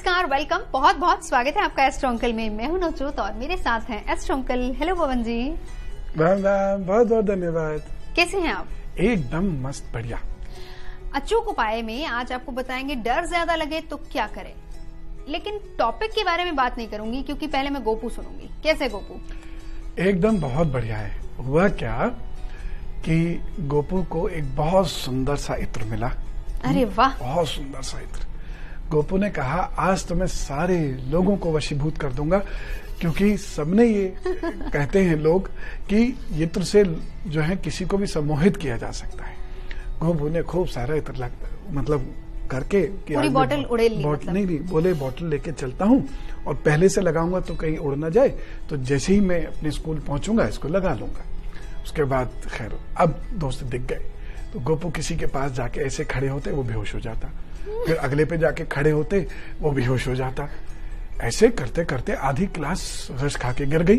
नमस्कार, वेलकम, बहुत बहुत स्वागत है आपका एस्ट्रो अंकल में। मैं हूं नवजोत और मेरे साथ हैं एस्ट्रो अंकल। हेलो पवन जी। बहुत बहुत धन्यवाद। कैसे हैं आप? एकदम मस्त, बढ़िया। अचूक उपाय में आज आपको बताएंगे डर ज्यादा लगे तो क्या करें, लेकिन टॉपिक के बारे में बात नहीं करूंगी क्योंकि पहले मैं गोपू सुनूंगी। कैसे गोपू? एकदम बहुत बढ़िया है। हुआ क्या कि गोपू को एक बहुत सुंदर सा इत्र मिला। अरे वाह, बहुत सुंदर सा इत्र। गोपू ने कहा आज तो मैं सारे लोगों को वशीभूत कर दूंगा, क्योंकि सबने ये कहते हैं लोग कि इत्र से जो है किसी को भी सम्मोहित किया जा सकता है। गोपू ने खूब सारा इत्र मतलब करके कि पूरी बॉटल उड़ेल ली। मतलब नहीं, बोले बॉटल लेके चलता हूँ और पहले से लगाऊंगा तो कहीं उड़ ना जाए, तो जैसे ही मैं अपने स्कूल पहुंचूंगा इसको लगा लूंगा। उसके बाद खैर अब दोस्त दिख गए तो गोपू किसी के पास जाके ऐसे खड़े होते वो बेहोश हो जाता, फिर अगले पे जाके खड़े होते वो बेहोश हो जाता। ऐसे करते करते आधी क्लास रस खा के गिर गई।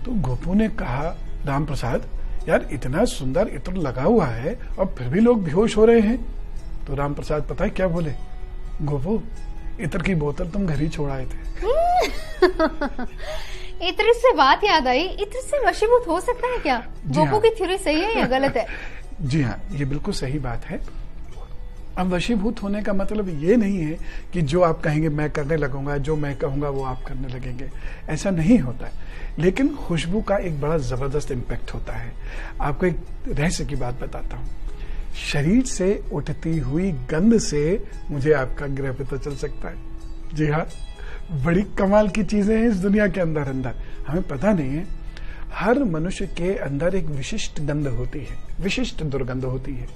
तो गोपू ने कहा राम प्रसाद यार इतना सुंदर इत्र लगा हुआ है और फिर भी लोग बेहोश हो रहे हैं। तो राम प्रसाद पता है क्या बोले? गोपू इत्र की बोतल तुम घर ही छोड़ आए थे। इत्र से बात याद आई, इत्र से वशीभूत हो सकता है क्या? गोपू की थ्योरी सही है या गलत है? जी हाँ, ये बिल्कुल सही बात है। अब वशीभूत होने का मतलब ये नहीं है कि जो आप कहेंगे मैं करने लगूंगा, जो मैं कहूंगा वो आप करने लगेंगे, ऐसा नहीं होता है। लेकिन खुशबू का एक बड़ा जबरदस्त इम्पैक्ट होता है। आपको एक रहस्य की बात बताता हूँ। शरीर से उठती हुई गंध से मुझे आपका ग्रह पता चल सकता है। जी हाँ, बड़ी कमाल की चीजें हैं इस दुनिया के अंदर हमें पता नहीं है। हर मनुष्य के अंदर एक विशिष्ट गंध होती है, विशिष्ट दुर्गंध होती है।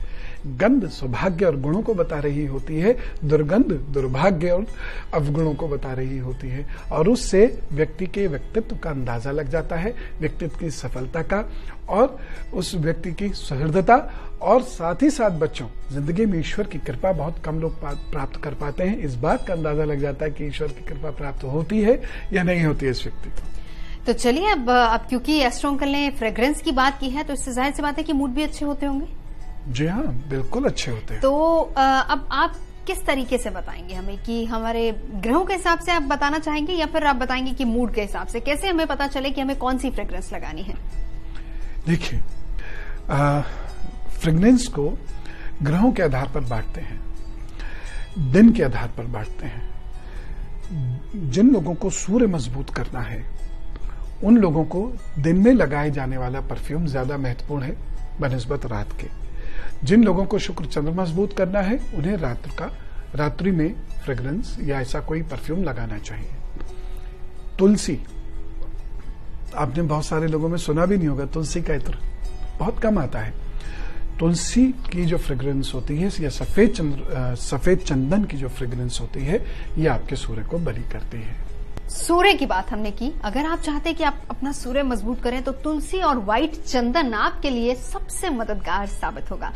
गंध सौभाग्य और गुणों को बता रही होती है, दुर्गंध दुर्भाग्य और अवगुणों को बता रही होती है, और उससे व्यक्ति के व्यक्तित्व का अंदाजा लग जाता है, व्यक्तित्व की सफलता का और उस व्यक्ति की सुहृदता, और साथ ही साथ बच्चों जिंदगी में ईश्वर की कृपा बहुत कम लोग प्राप्त कर पाते हैं। इस बात का अंदाजा लग जाता है कि ईश्वर की कृपा प्राप्त होती है या नहीं होती है इस व्यक्ति को। तो चलिए अब क्योंकि एस्ट्रो अंकल ने फ्रेग्रेंस की बात की है तो इससे जाहिर सी बात है कि मूड भी अच्छे होते होंगे। जी हाँ, बिल्कुल अच्छे होते हैं। तो अब आप किस तरीके से बताएंगे हमें कि हमारे ग्रहों के हिसाब से आप बताना चाहेंगे या फिर आप बताएंगे कि मूड के हिसाब से? कैसे हमें पता चले कि हमें कौन सी फ्रेग्रेंस लगानी है? देखिए, फ्रेग्रेंस को ग्रहों के आधार पर बांटते हैं, दिन के आधार पर बांटते हैं। जिन लोगों को सूर्य मजबूत करना है उन लोगों को दिन में लगाए जाने वाला परफ्यूम ज्यादा महत्वपूर्ण है बनिस्बत रात के। जिन लोगों को शुक्र चंद्र मजबूत करना है उन्हें रात्रि में फ्रेग्रेंस या ऐसा कोई परफ्यूम लगाना चाहिए। तुलसी, आपने बहुत सारे लोगों में सुना भी नहीं होगा, तुलसी का इत्र बहुत कम आता है। तुलसी की जो फ्रेग्रेंस होती है या सफेद चंदन की जो फ्रेग्रेंस होती है ये आपके सूर्य को बलि करती है। सूर्य की बात हमने की। अगर आप चाहते हैं कि आप अपना सूर्य मजबूत करें तो तुलसी और व्हाइट चंदन आपके लिए सबसे मददगार साबित होगा।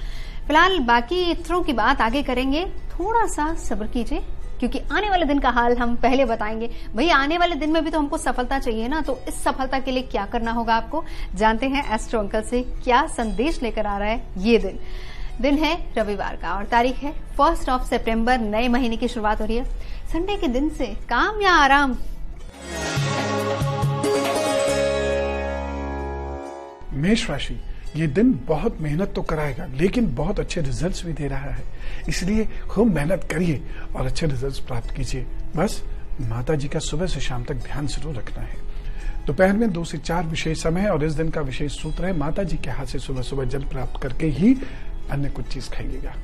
फिलहाल बाकी इत्रों की बात आगे करेंगे, थोड़ा सा सब्र कीजिए क्योंकि आने वाले दिन का हाल हम पहले बताएंगे। भैया आने वाले दिन में भी तो हमको सफलता चाहिए ना, तो इस सफलता के लिए क्या करना होगा आपको जानते हैं एस्ट्रो अंकल से क्या संदेश लेकर आ रहा है ये दिन है रविवार का और तारीख है 1 सितंबर। नए महीने की शुरुआत हो रही है। संडे के दिन से काम या आराम? मेष राशि, ये दिन बहुत मेहनत तो कराएगा लेकिन बहुत अच्छे रिजल्ट्स भी दे रहा है, इसलिए खूब मेहनत करिए और अच्छे रिजल्ट्स प्राप्त कीजिए। बस माता जी का सुबह से शाम तक ध्यान जरूर रखना है। दोपहर में 2 से 4 विशेष समय है और इस दिन का विशेष सूत्र है माता जी के हाथ से सुबह सुबह जल प्राप्त करके ही अन्य कुछ चीज खाइएगा।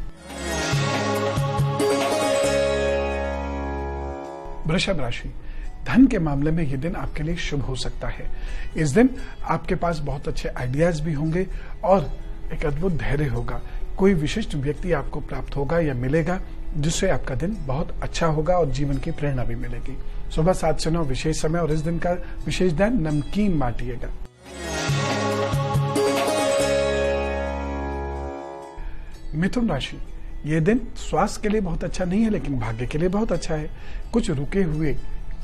वृषभ राशि, धन के मामले में यह दिन आपके लिए शुभ हो सकता है। इस दिन आपके पास बहुत अच्छे आइडियाज भी होंगे और एक अद्भुत धैर्य होगा। कोई विशिष्ट व्यक्ति आपको प्राप्त होगा या मिलेगा जिससे आपका दिन बहुत अच्छा होगा और जीवन की प्रेरणा भी मिलेगी। सुबह 7 से 9 विशेष समय और इस दिन का विशेष ध्यान नमकीन बांटिएगा। मिथुन राशि, ये दिन स्वास्थ्य के लिए बहुत अच्छा नहीं है लेकिन भाग्य के लिए बहुत अच्छा है। कुछ रुके हुए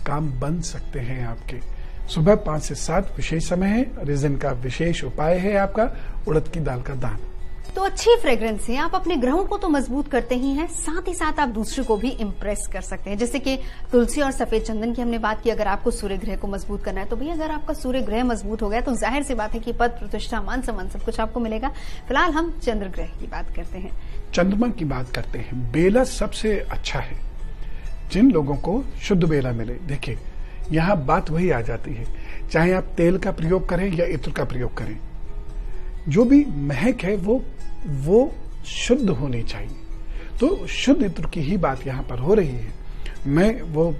काम बन सकते हैं आपके। सुबह 5 से 7 विशेष समय है और इस दिन का विशेष उपाय है आपका उड़द की दाल का दान। तो अच्छी फ्रेग्रेंस से आप अपने ग्रहों को तो मजबूत करते ही हैं, साथ ही साथ आप दूसरे को भी इम्प्रेस कर सकते हैं। जैसे कि तुलसी और सफेद चंदन की हमने बात की, अगर आपको सूर्य ग्रह को मजबूत करना है तो भैया अगर आपका सूर्य ग्रह मजबूत हो गया तो जाहिर सी बात है कि पद प्रतिष्ठा मान सम्मान सब कुछ आपको मिलेगा। फिलहाल हम चंद्र ग्रह की बात करते हैं। चंद्रमा की बात करते हैं। बेला सबसे अच्छा है जिन लोगों को शुद्ध बेला मिले। देखिए यहाँ बात वही आ जाती है, चाहे आप तेल का प्रयोग करें या इत्र का प्रयोग करें, जो भी महक है वो शुद्ध होनी चाहिए। तो शुद्ध इत्र की ही बात यहाँ पर हो रही है। मैं वो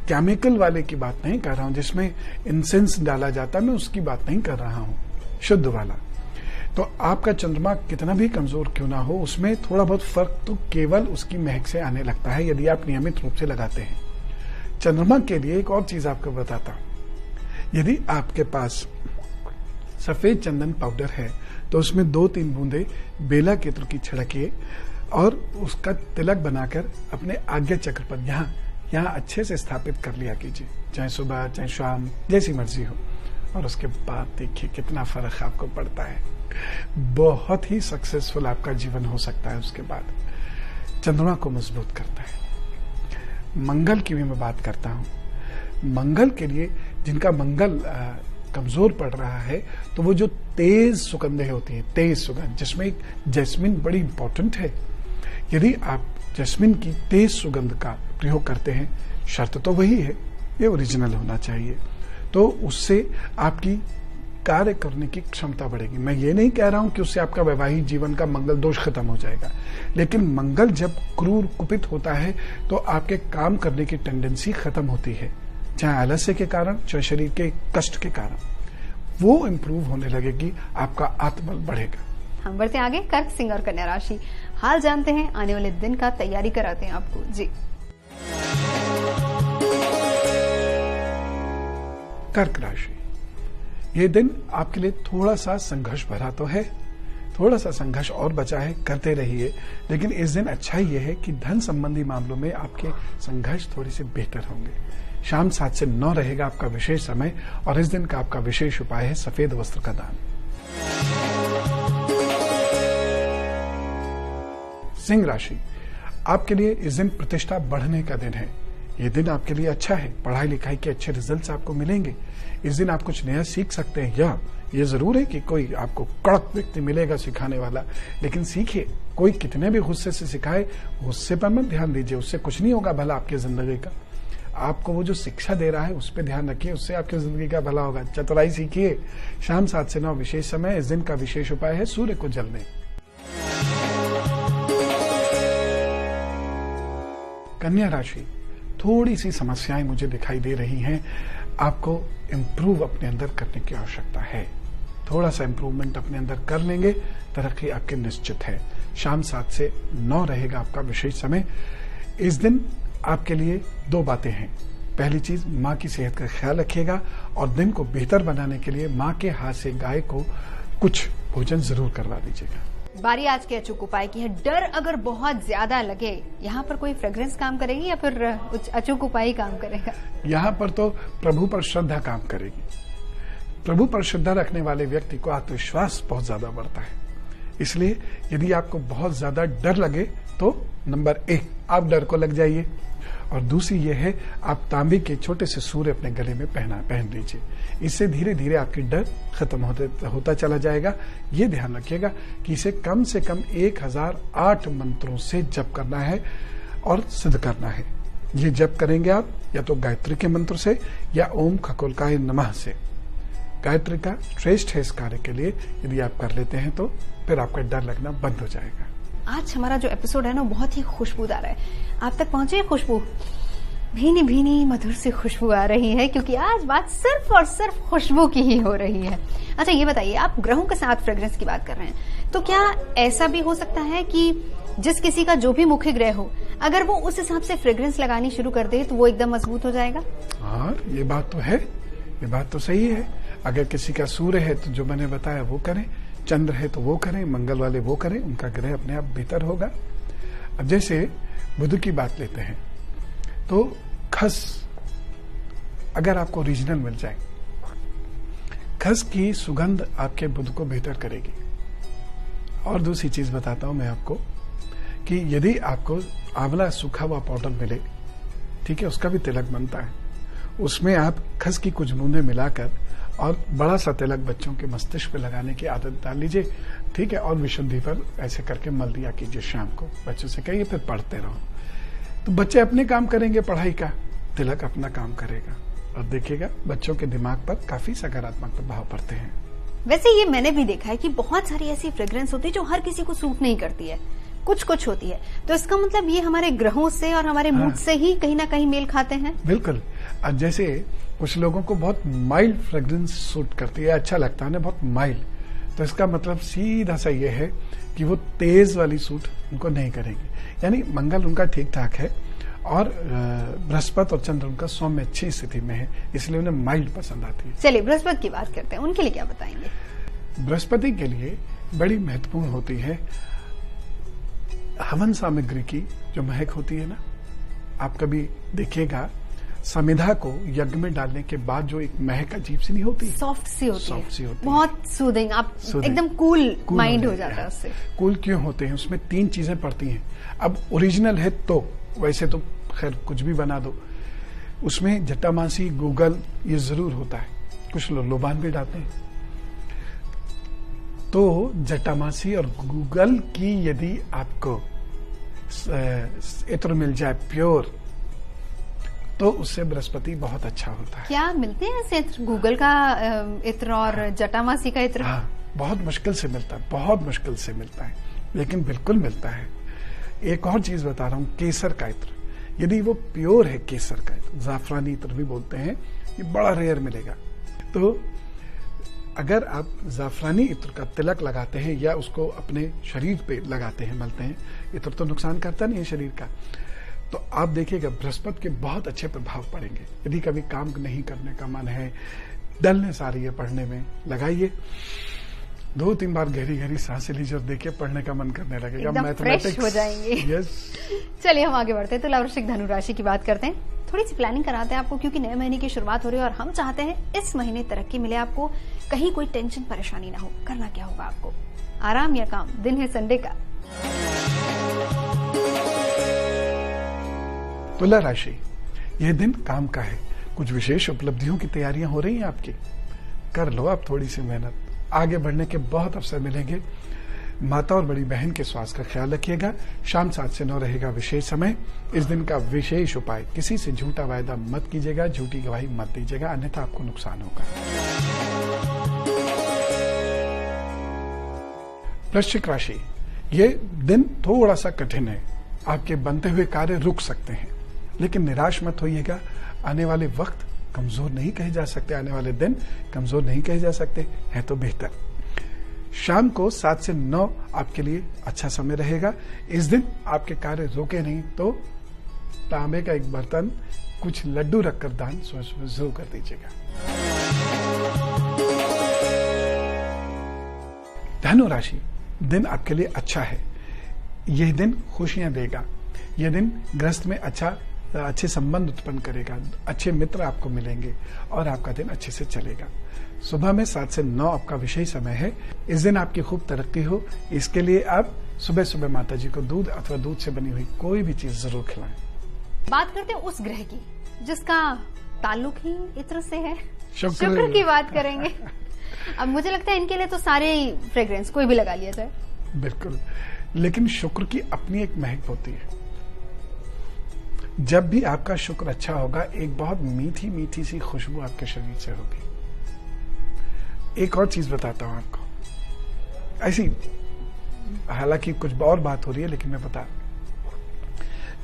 केमिकल वाले की बात नहीं कर रहा हूं जिसमें इंसेंस डाला जाता है, मैं उसकी बात नहीं कर रहा हूं, शुद्ध वाला। तो आपका चंद्रमा कितना भी कमजोर क्यों ना हो, उसमें थोड़ा बहुत फर्क तो केवल उसकी महक से आने लगता है यदि आप नियमित रूप से लगाते हैं। चंद्रमा के लिए एक और चीज आपको बताता हूं। यदि आपके पास सफेद चंदन पाउडर है तो उसमें 2-3 बूंदे बेला के इत्र की छिड़किए और उसका तिलक बनाकर अपने आज्ञा चक्र पर यहाँ अच्छे से स्थापित कर लिया कीजिए, चाहे सुबह चाहे शाम जैसी मर्जी हो। और उसके बाद देखिए कितना फर्क आपको पड़ता है। बहुत ही सक्सेसफुल आपका जीवन हो सकता है। उसके बाद चंद्रमा को मजबूत करता है। मंगल की भी मैं बात करता हूं। मंगल के लिए जिनका मंगल कमजोर पड़ रहा है तो वो जो तेज सुगंधें होती हैं, तेज सुगंध, जिसमें एक जैस्मिन बड़ी इंपॉर्टेंट है। यदि आप जैस्मिन की तेज सुगंध का प्रयोग करते हैं, शर्त तो वही है, ये ओरिजिनल होना चाहिए, तो उससे आपकी कार्य करने की क्षमता बढ़ेगी। मैं ये नहीं कह रहा हूं कि उससे आपका वैवाहिक जीवन का मंगल दोष खत्म हो जाएगा, लेकिन मंगल जब क्रूर कुपित होता है तो आपके काम करने की टेंडेंसी खत्म होती है, चाहे आलस्य के कारण चाहे शरीर के कष्ट के कारण, वो इंप्रूव होने लगेगी, आपका आत्मबल बढ़ेगा। हम बढ़ते आगे। कर्क, सिंह और कन्या राशि, हाल जानते हैं, आने वाले दिन का तैयारी कराते हैं आपको जी। कर्क राशि, ये दिन आपके लिए थोड़ा सा संघर्ष भरा तो है, थोड़ा सा संघर्ष और बचा है, करते रहिए। लेकिन इस दिन अच्छा ये है कि धन संबंधी मामलों में आपके संघर्ष थोड़े से बेहतर होंगे। शाम 7 से 9 रहेगा आपका विशेष समय और इस दिन का आपका विशेष उपाय है सफेद वस्त्र का दान। सिंह राशि, आपके लिए इस दिन प्रतिष्ठा बढ़ने का दिन है। ये दिन आपके लिए अच्छा है, पढ़ाई लिखाई के अच्छे रिजल्ट्स आपको मिलेंगे। इस दिन आप कुछ नया सीख सकते हैं, या ये जरूर है कि कोई आपको कड़क व्यक्ति मिलेगा सिखाने वाला, लेकिन सीखिए। कोई कितने भी गुस्से से सिखाए, गुस्से पर मत ध्यान दीजिए, उससे कुछ नहीं होगा भला आपकी जिंदगी का। आपको वो जो शिक्षा दे रहा है उस पर ध्यान रखिए, उससे आपकी जिंदगी का भला होगा। चतुराई सीखिए। शाम 7 से 9 विशेष समय, इस दिन का विशेष उपाय है सूर्य को जल दें। कन्या राशि, थोड़ी सी समस्याएं मुझे दिखाई दे रही हैं, आपको इम्प्रूव अपने अंदर करने की आवश्यकता है। थोड़ा सा इम्प्रूवमेंट अपने अंदर कर लेंगे, तरक्की आपकी निश्चित है। शाम 7 से 9 रहेगा आपका विशेष समय। इस दिन आपके लिए 2 बातें हैं। पहली चीज, माँ की सेहत का ख्याल रखिएगा और दिन को बेहतर बनाने के लिए माँ के हाथ से गाय को कुछ भोजन जरूर करवा दीजिएगा। बारी आज के अचूक उपाय की है। डर अगर बहुत ज्यादा लगे, यहाँ पर कोई फ्रेग्रेंस काम करेगी या फिर अचूक उपाय काम करेगा? यहाँ पर तो प्रभु पर श्रद्धा काम करेगी। प्रभु पर श्रद्धा रखने वाले व्यक्ति को आत्मविश्वास बहुत ज्यादा बढ़ता है। इसलिए यदि आपको बहुत ज्यादा डर लगे तो नंबर 1 आप डर को लग जाइए, और दूसरी ये है आप तांबे के छोटे से सूर्य अपने गले में पहन लीजिए। इससे धीरे धीरे आपकी डर खत्म होता चला जाएगा। ये ध्यान रखिएगा कि इसे कम से कम 1008 मंत्रों से जप करना है और सिद्ध करना है। ये जप करेंगे आप या तो गायत्री के मंत्र से या ओम खगोलकाय नमः से। गायत्री का श्रेष्ठ है इस कार्य के लिए। यदि आप कर लेते हैं तो फिर आपका डर लगना बंद हो जाएगा। आज हमारा जो एपिसोड है ना, बहुत ही खुशबूदार है। आप तक पहुंचे खुशबू, भीनी भीनी मधुर सी खुशबू आ रही है, क्योंकि आज बात सिर्फ और सिर्फ खुशबू की ही हो रही है। अच्छा ये बताइए, आप ग्रहों के साथ फ्रेग्रेंस की बात कर रहे हैं, तो क्या ऐसा भी हो सकता है कि जिस किसी का जो भी मुख्य ग्रह हो, अगर वो उस हिसाब से फ्रेग्रेंस लगानी शुरू कर दे तो वो एकदम मजबूत हो जाएगा? हाँ, ये बात तो है, ये बात तो सही है। अगर किसी का सूर्य है तो जो मैंने बताया वो करें, चंद्र है तो वो करें, मंगल वाले वो करें, उनका ग्रह अपने आप बेहतर होगा। अब जैसे बुध की बात लेते हैं तो खस अगर आपको ओरिजिनल मिल जाए, खस की सुगंध आपके बुध को बेहतर करेगी। और दूसरी चीज बताता हूं मैं आपको कि यदि आपको आंवला सूखा हुआ पाउडर मिले, ठीक है, उसका भी तिलक बनता है, उसमें आप खस की कुछ बूंदें मिलाकर और बड़ा सा तिलक बच्चों के मस्तिष्क पे लगाने की आदत डाल लीजिए, ठीक है, और विशुद्धि पर ऐसे करके मल दिया कीजिए शाम को। बच्चों से कहिए फिर पढ़ते रहो, तो बच्चे अपने काम करेंगे पढ़ाई का, तिलक अपना काम करेगा और देखिएगा बच्चों के दिमाग पर काफी सकारात्मक प्रभाव पड़ते हैं। वैसे ये मैंने भी देखा है कि बहुत सारी ऐसी फ्रेग्रेंस होती है जो हर किसी को सूट नहीं करती है, कुछ होती है, तो इसका मतलब ये हमारे ग्रहों से और हमारे मूड से ही कहीं ना कहीं मेल खाते हैं। बिल्कुल। जैसे कुछ लोगों को बहुत माइल्ड फ्रेग्रेंस सूट करती है, अच्छा लगता है ना, बहुत माइल्ड, तो इसका मतलब सीधा सा ये है कि वो तेज वाली सूट उनको नहीं करेंगे। यानी मंगल उनका ठीक ठाक है और बृहस्पति और चंद्र उनका सौम्य अच्छी स्थिति में है, इसलिए उन्हें माइल्ड पसंद आती है। चलिए बृहस्पति की बात करते हैं, उनके लिए क्या बताएंगे? बृहस्पति के लिए बड़ी महत्वपूर्ण होती है हवन सामग्री की जो महक होती है ना, आप कभी देखिएगा समिधा को यज्ञ में डालने के बाद जो एक महक अजीब सी नहीं होती, सॉफ्ट सी होती है, सी होती बहुत सूदिंग, आप एकदम कूल माइंड हो जाता है उससे। कूल क्यों होते हैं? उसमें 3 चीजें पड़ती हैं। अब ओरिजिनल है तो वैसे तो खैर कुछ भी बना दो, उसमें जटामासी गूगल ये जरूर होता है, कुछ लोग लोबान भी डालते हैं। तो जटामासी और गूगल की यदि आपको इत्र मिल जाए प्योर, तो उससे बृहस्पति बहुत अच्छा होता है। क्या मिलते हैं ऐसे इत्र, गूगल का इत्र और जटामासी का इत्र? हाँ, बहुत मुश्किल से मिलता है, बहुत मुश्किल से मिलता है, लेकिन बिल्कुल मिलता है। एक और चीज बता रहा हूं, केसर का इत्र, यदि वो प्योर है, केसर का इत्र, जाफरानी इत्र भी बोलते हैं, ये बड़ा रेयर मिलेगा। तो अगर आप जाफरानी इत्र का तिलक लगाते हैं या उसको अपने शरीर पे लगाते हैं, मलते हैं, इत्र तो नुकसान करता नहीं है शरीर का, तो आप देखिएगा बृहस्पति के बहुत अच्छे प्रभाव पड़ेंगे। यदि कभी काम नहीं करने का मन है, डलनेस आ रही है पढ़ने में, लगाइए, 2-3 बार गहरी गहरी सांसें लीजिए और देखिए पढ़ने का मन करने लगेगा, मैथमेटिक्स हो जाएंगे। यस। चलिए हम आगे बढ़ते हैं, तुला वृश्चिक धनु राशि की बात करते हैं। थोड़ी सी प्लानिंग कराते हैं आपको, क्योंकि नए महीने की शुरुआत हो रही है और हम चाहते हैं इस महीने तरक्की मिले आपको, कहीं कोई टेंशन परेशानी ना हो। करना क्या होगा आपको? आराम या काम? दिन है संडे का। तुला राशि, यह दिन काम का है, कुछ विशेष उपलब्धियों की तैयारियां हो रही हैं आपकी, कर लो आप थोड़ी सी मेहनत, आगे बढ़ने के बहुत अवसर मिलेंगे। माता और बड़ी बहन के स्वास्थ्य का ख्याल रखिएगा। शाम 7 से 9 रहेगा विशेष समय। इस दिन का विशेष उपाय, किसी से झूठा वायदा मत कीजिएगा, झूठी गवाही मत दीजिएगा, अन्यथा आपको नुकसान होगा। वृश्चिक राशि, ये दिन थोड़ा सा कठिन है, आपके बनते हुए कार्य रुक सकते हैं, लेकिन निराश मत होइएगा। आने वाले वक्त कमजोर नहीं कहे जा सकते, आने वाले दिन कमजोर नहीं कहे जा सकते, है तो बेहतर। शाम को 7 से 9 आपके लिए अच्छा समय रहेगा। इस दिन आपके कार्य रोके नहीं तो तांबे का एक बर्तन, कुछ लड्डू रखकर दान जरूर कर दीजिएगा। धनु राशि, दिन आपके लिए अच्छा है, यह दिन खुशियां देगा, यह दिन गृहस्थ में अच्छे संबंध उत्पन्न करेगा, अच्छे मित्र आपको मिलेंगे और आपका दिन अच्छे से चलेगा। सुबह में 7 से 9 आपका विशेष समय है। इस दिन आपकी खूब तरक्की हो, इसके लिए आप सुबह सुबह माता जी को दूध अथवा दूध से बनी हुई कोई भी चीज जरूर खिलाएं। बात करते हैं उस ग्रह की जिसका ताल्लुक ही इत्र से है, शुक्र। शुक्र की बात करेंगे। अब मुझे लगता है इनके लिए तो सारे फ्रेग्रेंस कोई भी लगा लिया जाए। बिल्कुल, लेकिन शुक्र की अपनी एक महक होती है। जब भी आपका शुक्र अच्छा होगा, एक बहुत मीठी मीठी सी खुशबू आपके शरीर से होगी। एक और चीज बताता हूं आपको, ऐसी हालांकि कुछ और बात हो रही है, लेकिन मैं बता,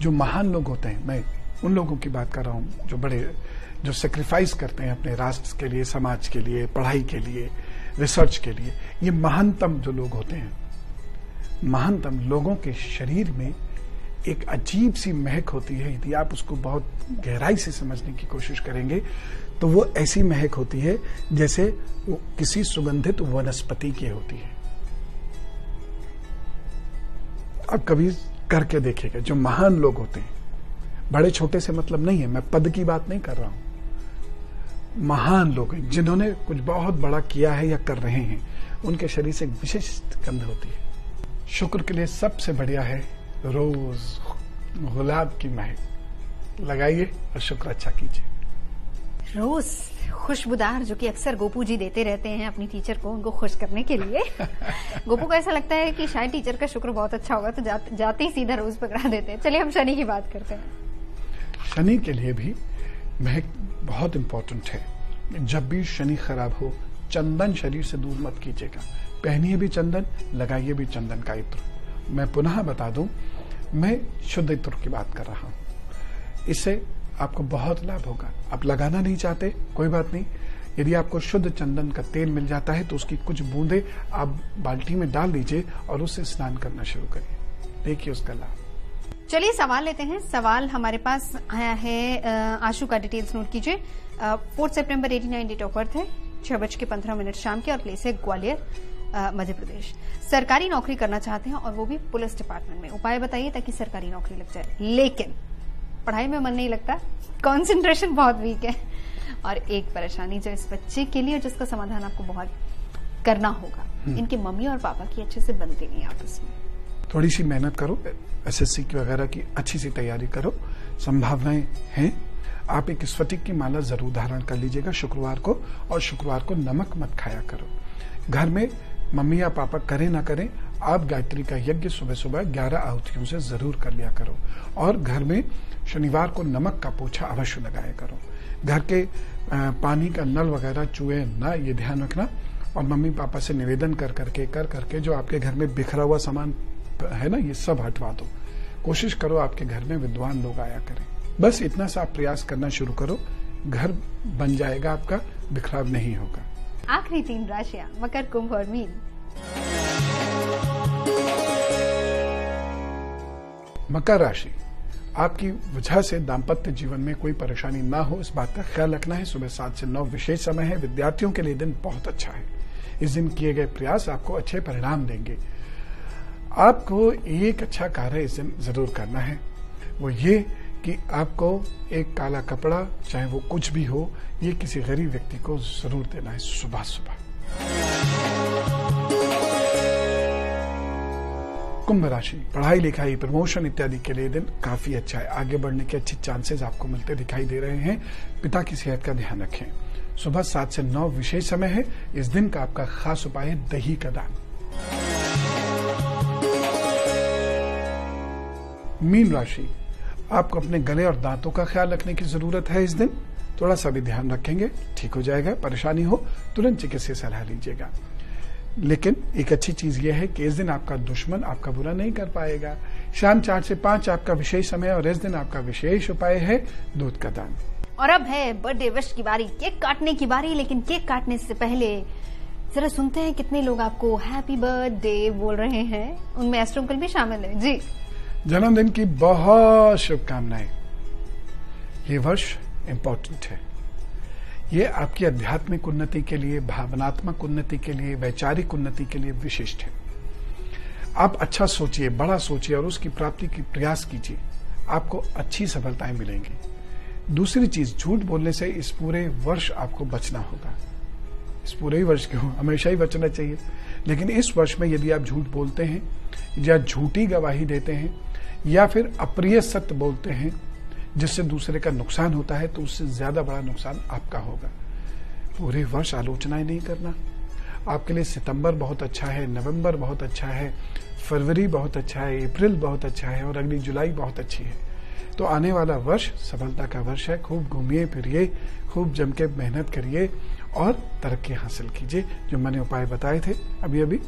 जो महान लोग होते हैं, मैं उन लोगों की बात कर रहा हूं जो सेक्रीफाइस करते हैं अपने राष्ट्र के लिए, समाज के लिए, पढ़ाई के लिए, रिसर्च के लिए, ये महानतम जो लोग होते हैं, महानतम लोगों के शरीर में एक अजीब सी महक होती है। यदि आप उसको बहुत गहराई से समझने की कोशिश करेंगे तो वो ऐसी महक होती है जैसे वो किसी सुगंधित वनस्पति की होती है। आप कभी करके देखिएगा, जो महान लोग होते हैं, बड़े छोटे से मतलब नहीं है, मैं पद की बात नहीं कर रहा हूं, महान लोग हैं जिन्होंने कुछ बहुत बड़ा किया है या कर रहे हैं, उनके शरीर से एक विशेष गंध होती है। शुक्र के लिए सबसे बढ़िया है रोज गुलाब की महक लगाइए और शुक्र अच्छा कीजिए। रोज खुशबूदार जो कि अक्सर गोपू जी देते रहते हैं अपनी टीचर को, उनको खुश करने के लिए। गोपू को ऐसा लगता है कि शायद टीचर का शुक्र बहुत अच्छा होगा, तो जाते ही सीधा रोज पकड़ा देते हैं। चलिए हम शनि की बात करते हैं। शनि के लिए भी महक बहुत इंपॉर्टेंट है। जब भी शनि खराब हो, चंदन शरीर से दूर मत कीजिएगा। पहनिए भी चंदन, लगाइए भी चंदन का इत्र। मैं पुनः बता दूं, मैं शुद्ध इत्र की बात कर रहा हूं। इससे आपको बहुत लाभ होगा। आप लगाना नहीं चाहते, कोई बात नहीं। यदि आपको शुद्ध चंदन का तेल मिल जाता है तो उसकी कुछ बूंदे आप बाल्टी में डाल दीजिए और उससे स्नान करना शुरू करिए, देखिए उसका लाभ। चलिए सवाल लेते हैं। सवाल हमारे पास आया है, आशु का डिटेल्स नोट कीजिए। 4 सितंबर 89 डेट ऑफ बर्थ है, 6:15 शाम के, और प्लेस है ग्वालियर, मध्य प्रदेश। सरकारी नौकरी करना चाहते हैं और वो भी पुलिस डिपार्टमेंट में। उपाय बताइए ताकि सरकारी नौकरी लग जाए। लेकिन पढ़ाई में मन नहीं लगता, कंसंट्रेशन बहुत वीक है, और एक परेशानी जो इस बच्चे के लिए, जिसका समाधान आपको बहुत करना होगा, इनके मम्मी और पापा की अच्छे से बनती नहीं आपस में। थोड़ी सी मेहनत करो, एसएससी की वगैरह की अच्छी सी तैयारी करो, संभावनाएं हैं। आप एक स्फटिक की माला जरूर धारण कर लीजिएगा शुक्रवार को, और शुक्रवार को नमक मत खाया करो। घर में मम्मी या पापा करें ना करें, आप गायत्री का यज्ञ सुबह सुबह 11 आहुतियों से जरूर कर लिया करो। और घर में शनिवार को नमक का पोछा अवश्य लगाया करो। घर के पानी का नल वगैरह चूहे ना, ये ध्यान रखना। और मम्मी पापा से निवेदन कर करके जो आपके घर में बिखरा हुआ सामान है ना, ये सब हटवा दो। कोशिश करो आपके घर में विद्वान लोग आया करें। बस इतना सा आप प्रयास करना शुरू करो, घर बन जाएगा आपका, बिखराव नहीं होगा। आखिरी 3 राशियां, मकर, कुंभ और मीन। मकर राशि, आपकी वजह से दाम्पत्य जीवन में कोई परेशानी ना हो, इस बात का ख्याल रखना है। सुबह 7 से 9 विशेष समय है। विद्यार्थियों के लिए दिन बहुत अच्छा है। इस दिन किए गए प्रयास आपको अच्छे परिणाम देंगे। आपको एक अच्छा कार्य इस दिन जरूर करना है, वो ये कि आपको एक काला कपड़ा, चाहे वो कुछ भी हो, ये किसी गरीब व्यक्ति को जरूर देना है सुबह सुबह। कुंभ राशि, पढ़ाई लिखाई, प्रमोशन इत्यादि के लिए दिन काफी अच्छा है। आगे बढ़ने के अच्छे चांसेस आपको मिलते दिखाई दे रहे हैं। पिता की सेहत का ध्यान रखें। सुबह 7 से 9 विशेष समय है। इस दिन का आपका खास उपाय है दही का दान। मीन राशि, आपको अपने गले और दांतों का ख्याल रखने की जरूरत है। इस दिन थोड़ा सा भी ध्यान रखेंगे, ठीक हो जाएगा। परेशानी हो तुरंत चिकित्सक सलाह लीजिएगा। लेकिन एक अच्छी चीज यह है कि इस दिन आपका दुश्मन आपका बुरा नहीं कर पाएगा। शाम 4 से 5 आपका विशेष समय, और इस दिन आपका विशेष उपाय है दूध का दान। और अब है बर्थडे विश की बारी, केक काटने की बारी। लेकिन केक काटने से पहले जरा सुनते हैं कितने लोग आपको हैप्पी बर्थडे बोल रहे हैं। उनमें एस्ट्रो अंकल भी शामिल है जी। जन्मदिन की बहुत शुभकामनाएं। ये वर्ष इम्पोर्टेंट है। ये आपकी आध्यात्मिक उन्नति के लिए, भावनात्मक उन्नति के लिए, वैचारिक उन्नति के लिए विशिष्ट है। आप अच्छा सोचिए, बड़ा सोचिए और उसकी प्राप्ति की प्रयास कीजिए। आपको अच्छी सफलताएं मिलेंगी। दूसरी चीज, झूठ बोलने से इस पूरे वर्ष आपको बचना होगा। इस पूरे ही वर्ष क्यों, हमेशा ही बचना चाहिए। लेकिन इस वर्ष में यदि आप झूठ बोलते हैं या झूठी गवाही देते हैं या फिर अप्रिय सत्य बोलते हैं जिससे दूसरे का नुकसान होता है, तो उससे ज्यादा बड़ा नुकसान आपका होगा। पूरे वर्ष आलोचनाएं नहीं करना। आपके लिए सितंबर बहुत अच्छा है, नवंबर बहुत अच्छा है, फरवरी बहुत अच्छा है, अप्रैल बहुत अच्छा है और अगली जुलाई बहुत अच्छी है। तो आने वाला वर्ष सफलता का वर्ष है। खूब घूमिए फिरिए, खूब जम के मेहनत करिए और तरक्की हासिल कीजिए। जो मैंने उपाय बताए थे अभी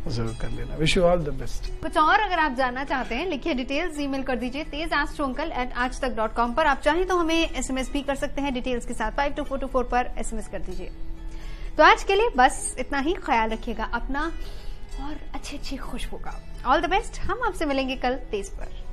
जरूर कर लेना। Wish you all the best. कुछ और अगर आप जानना चाहते हैं, लिखिए डिटेल्स, ईमेल कर दीजिए tezastrouncle@aajtak.com पर। आप चाहें तो हमें एसएमएस भी कर सकते हैं डिटेल्स के साथ। 522424 पर एसएमएस कर दीजिए। तो आज के लिए बस इतना ही। ख्याल रखिएगा अपना और अच्छी खुशबू का। All the best. हम आपसे मिलेंगे कल 23 पर।